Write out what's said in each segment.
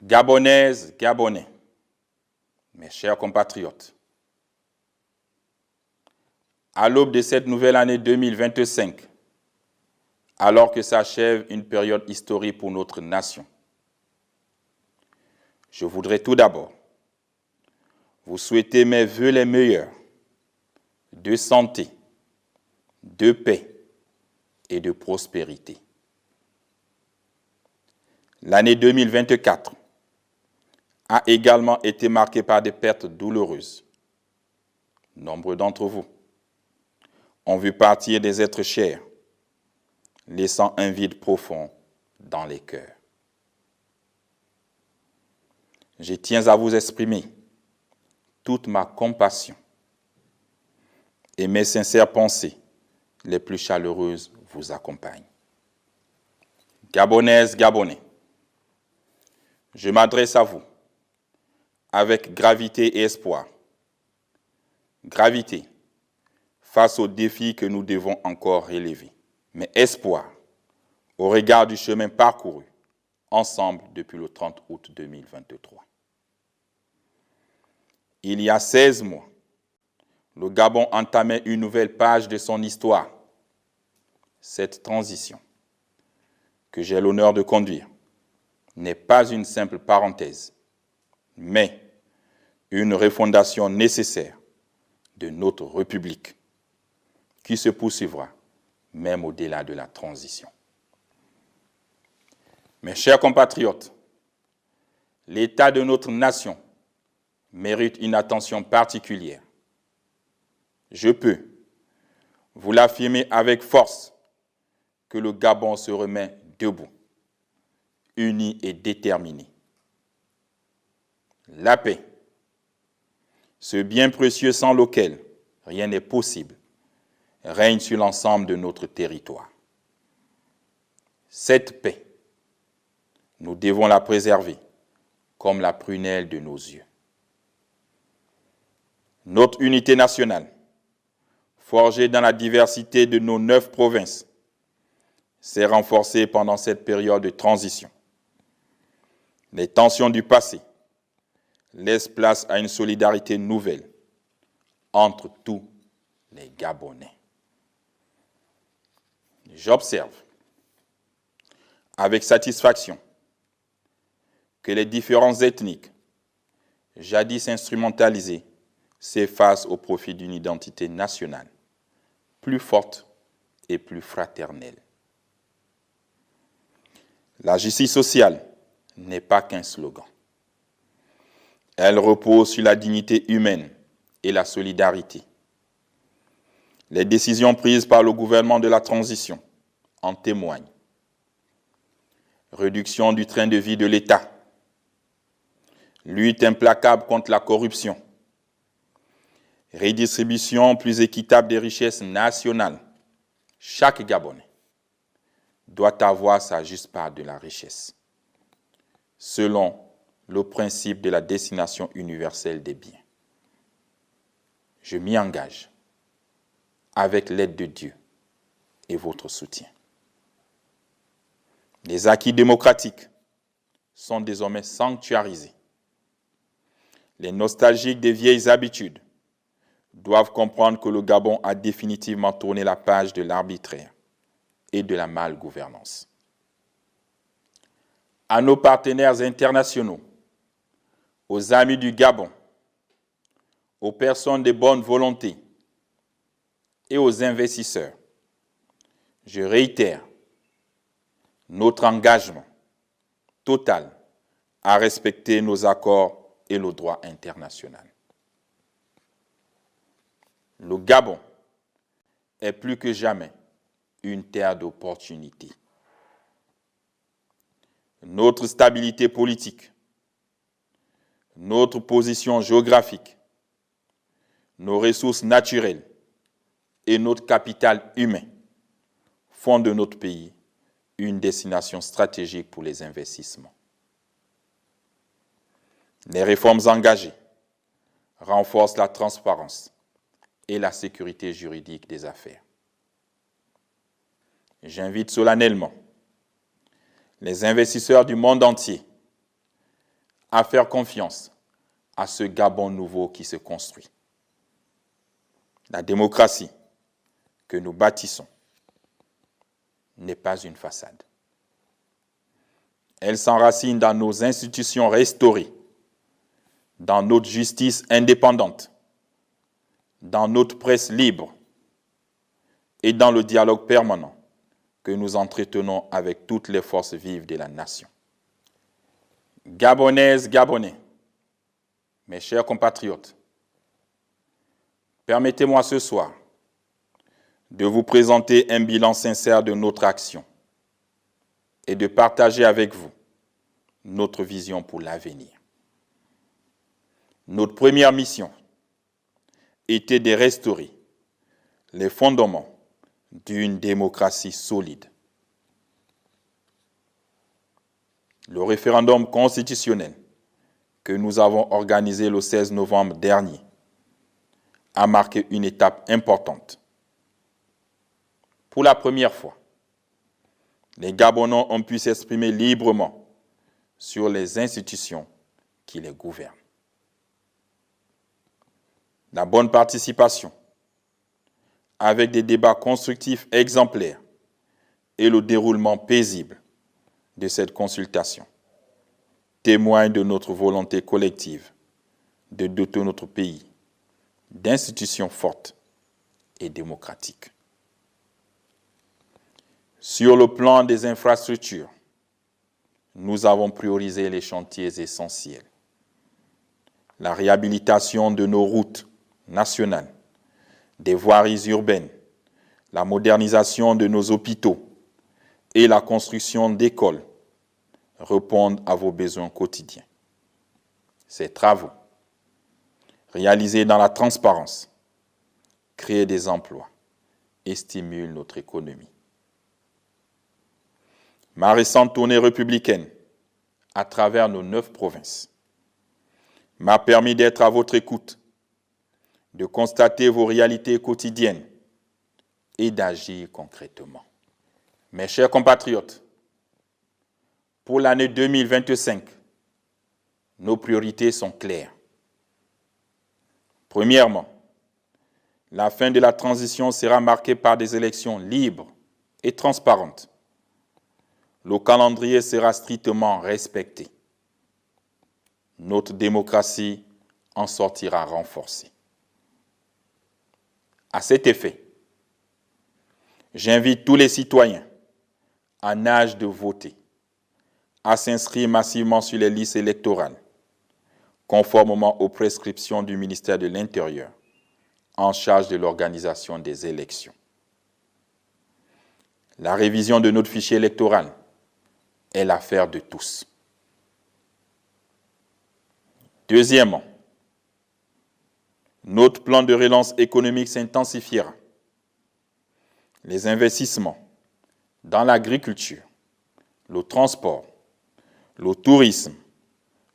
Gabonaises, Gabonais, mes chers compatriotes, à l'aube de cette nouvelle année 2025, alors que s'achève une période historique pour notre nation, je voudrais tout d'abord vous souhaiter mes vœux les meilleurs de santé, de paix et de prospérité. L'année 2024 a également été marquée par des pertes douloureuses. Nombreux d'entre vous ont vu partir des êtres chers, laissant un vide profond dans les cœurs. Je tiens à vous exprimer toute ma compassion et mes sincères pensées les plus chaleureuses vous accompagnent. Gabonaises, Gabonais, je m'adresse à vous avec gravité et espoir. Gravité face aux défis que nous devons encore relever, mais espoir au regard du chemin parcouru ensemble depuis le 30 août 2023. Il y a 16 mois, le Gabon entamait une nouvelle page de son histoire. Cette transition que j'ai l'honneur de conduire n'est pas une simple parenthèse, mais une refondation nécessaire de notre République qui se poursuivra même au-delà de la transition. Mes chers compatriotes, l'état de notre nation mérite une attention particulière. Je peux vous l'affirmer avec force que le Gabon se remet debout, uni et déterminé. La paix, ce bien précieux sans lequel rien n'est possible, règne sur l'ensemble de notre territoire. Cette paix, nous devons la préserver comme la prunelle de nos yeux. Notre unité nationale, forgée dans la diversité de nos 9 provinces, s'est renforcée pendant cette période de transition. Les tensions du passé laissent place à une solidarité nouvelle entre tous les Gabonais. J'observe avec satisfaction que les différences ethniques, jadis instrumentalisées, s'effacent au profit d'une identité nationale plus forte et plus fraternelle. La justice sociale n'est pas qu'un slogan. Elle repose sur la dignité humaine et la solidarité. Les décisions prises par le gouvernement de la transition en témoignent. Réduction du train de vie de l'État, lutte implacable contre la corruption, redistribution plus équitable des richesses nationales. Chaque Gabonais doit avoir sa juste part de la richesse, selon le principe de la destination universelle des biens. Je m'y engage avec l'aide de Dieu et votre soutien. Les acquis démocratiques sont désormais sanctuarisés. Les nostalgiques des vieilles habitudes doivent comprendre que le Gabon a définitivement tourné la page de l'arbitraire et de la malgouvernance. À nos partenaires internationaux, aux amis du Gabon, aux personnes de bonne volonté et aux investisseurs, je réitère notre engagement total à respecter nos accords et le droit international. Le Gabon est plus que jamais une terre d'opportunités. Notre stabilité politique, notre position géographique, nos ressources naturelles et notre capital humain font de notre pays une destination stratégique pour les investissements. Les réformes engagées renforcent la transparence et la sécurité juridique des affaires. J'invite solennellement les investisseurs du monde entier à faire confiance à ce Gabon nouveau qui se construit. La démocratie que nous bâtissons n'est pas une façade. Elle s'enracine dans nos institutions restaurées, dans notre justice indépendante, dans notre presse libre et dans le dialogue permanent que nous entretenons avec toutes les forces vives de la nation. Gabonaises, Gabonais, mes chers compatriotes, permettez-moi ce soir de vous présenter un bilan sincère de notre action et de partager avec vous notre vision pour l'avenir. Notre première mission était de restaurer les fondements d'une démocratie solide. Le référendum constitutionnel que nous avons organisé le 16 novembre dernier a marqué une étape importante. Pour la première fois, les Gabonais ont pu s'exprimer librement sur les institutions qui les gouvernent. La bonne participation, avec des débats constructifs exemplaires et le déroulement paisible de cette consultation, témoignent de notre volonté collective de doter notre pays d'institutions fortes et démocratiques. Sur le plan des infrastructures, nous avons priorisé les chantiers essentiels. La réhabilitation de nos routes nationales, des voiries urbaines, la modernisation de nos hôpitaux et la construction d'écoles répondent à vos besoins quotidiens. Ces travaux, réalisés dans la transparence, créent des emplois et stimulent notre économie. Ma récente tournée républicaine à travers nos 9 provinces m'a permis d'être à votre écoute, de constater vos réalités quotidiennes et d'agir concrètement. Mes chers compatriotes, pour l'année 2025, nos priorités sont claires. Premièrement, la fin de la transition sera marquée par des élections libres et transparentes. Le calendrier sera strictement respecté. Notre démocratie en sortira renforcée. À cet effet, j'invite tous les citoyens en âge de voter à s'inscrire massivement sur les listes électorales, conformément aux prescriptions du ministère de l'Intérieur en charge de l'organisation des élections. La révision de notre fichier électoral est l'affaire de tous. Deuxièmement, notre plan de relance économique s'intensifiera. Les investissements dans l'agriculture, le transport, le tourisme,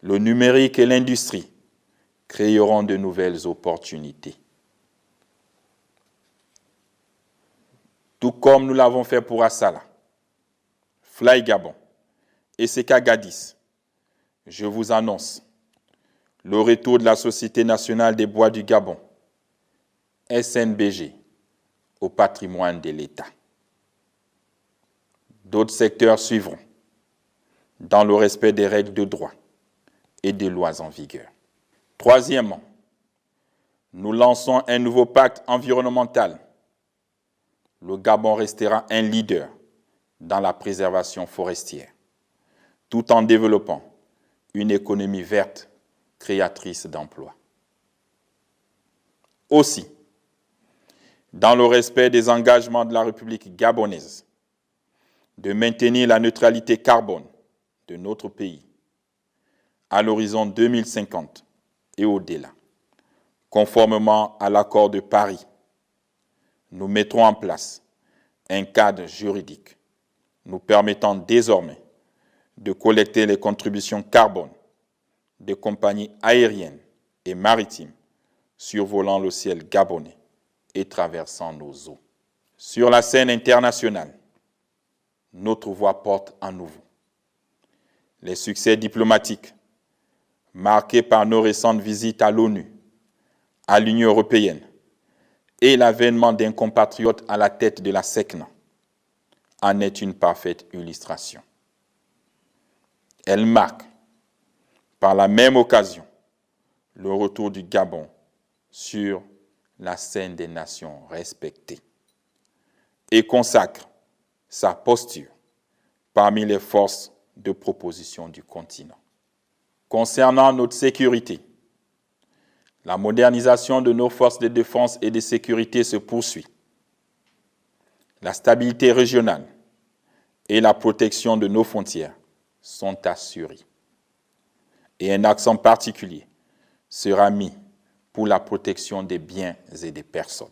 le numérique et l'industrie créeront de nouvelles opportunités. Tout comme nous l'avons fait pour Assala, Fly Gabon et Sekagadis, je vous annonce le retour de la Société nationale des bois du Gabon, SNBG, au patrimoine de l'État. D'autres secteurs suivront, dans le respect des règles de droit et des lois en vigueur. Troisièmement, nous lançons un nouveau pacte environnemental. Le Gabon restera un leader dans la préservation forestière, tout en développant une économie verte, créatrice d'emplois. Aussi, dans le respect des engagements de la République gabonaise, de maintenir la neutralité carbone de notre pays à l'horizon 2050 et au-delà, conformément à l'accord de Paris, nous mettrons en place un cadre juridique nous permettant désormais de collecter les contributions carbone des compagnies aériennes et maritimes survolant le ciel gabonais et traversant nos eaux. Sur la scène internationale, notre voix porte à nouveau. Les succès diplomatiques marquée par nos récentes visites à l'ONU, à l'Union européenne et l'avènement d'un compatriote à la tête de la SECNA, en est une parfaite illustration. Elle marque, par la même occasion, le retour du Gabon sur la scène des nations respectées et consacre sa posture parmi les forces de proposition du continent. Concernant notre sécurité, la modernisation de nos forces de défense et de sécurité se poursuit. La stabilité régionale et la protection de nos frontières sont assurées. Et un accent particulier sera mis pour la protection des biens et des personnes.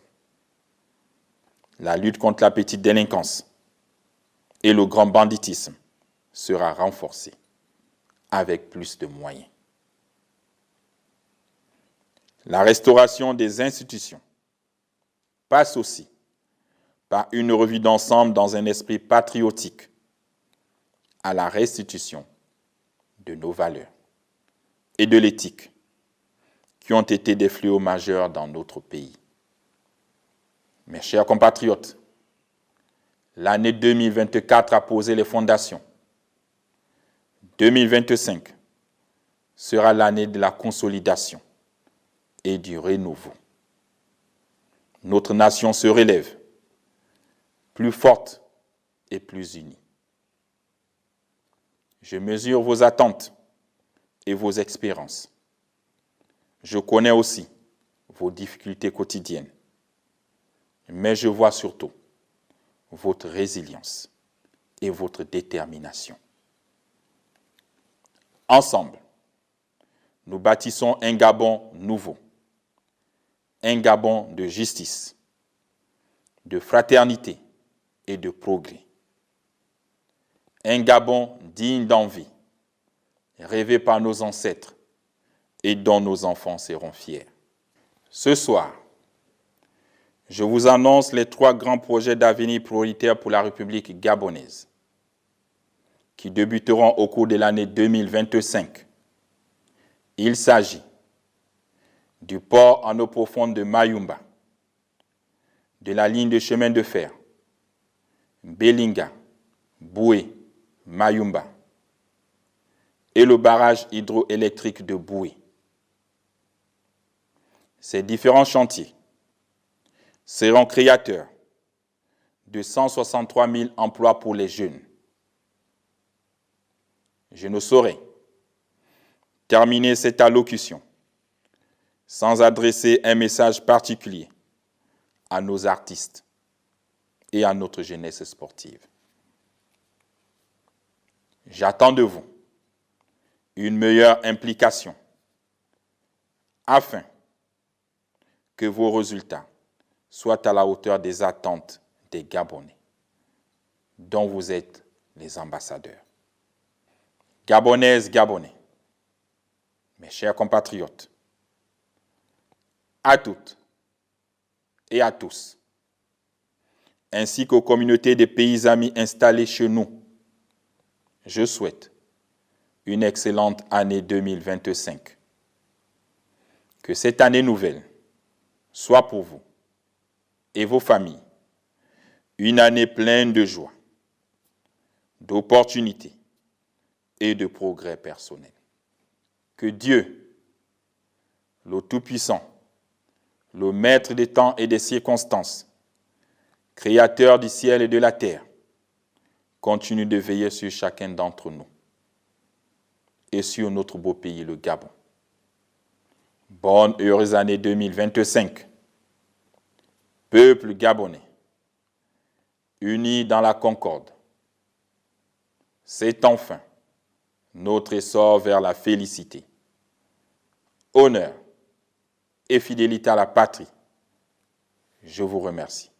La lutte contre la petite délinquance et le grand banditisme sera renforcée avec plus de moyens. La restauration des institutions passe aussi par une revue d'ensemble dans un esprit patriotique à la restitution de nos valeurs et de l'éthique qui ont été des fléaux majeurs dans notre pays. Mes chers compatriotes, l'année 2024 a posé les fondations. 2025 sera l'année de la consolidation et du renouveau. Notre nation se relève, plus forte et plus unie. Je mesure vos attentes et vos expériences. Je connais aussi vos difficultés quotidiennes, mais je vois surtout votre résilience et votre détermination. Ensemble, nous bâtissons un Gabon nouveau, un Gabon de justice, de fraternité et de progrès. Un Gabon digne d'envie, rêvé par nos ancêtres et dont nos enfants seront fiers. Ce soir, je vous annonce les 3 grands projets d'avenir prioritaires pour la République gabonaise, qui débuteront au cours de l'année 2025. Il s'agit du port en eau profonde de Mayumba, de la ligne de chemin de fer Belinga, Boué, Mayumba et le barrage hydroélectrique de Boué. Ces différents chantiers seront créateurs de 163 000 emplois pour les jeunes. Je ne saurais terminer cette allocution sans adresser un message particulier à nos artistes et à notre jeunesse sportive. J'attends de vous une meilleure implication afin que vos résultats soient à la hauteur des attentes des Gabonais, dont vous êtes les ambassadeurs. Gabonaises, Gabonais, mes chers compatriotes, à toutes et à tous, ainsi qu'aux communautés des pays amis installés chez nous, je souhaite une excellente année 2025. Que cette année nouvelle soit pour vous et vos familles une année pleine de joie, d'opportunités et de progrès personnels. Que Dieu, le Tout-Puissant, le Maître des temps et des circonstances, Créateur du ciel et de la terre, continue de veiller sur chacun d'entre nous et sur notre beau pays, le Gabon. Bonne et heureuse année 2025. Peuple gabonais, unis dans la concorde, c'est enfin notre essor vers la félicité. Honneur et fidélité à la patrie. Je vous remercie.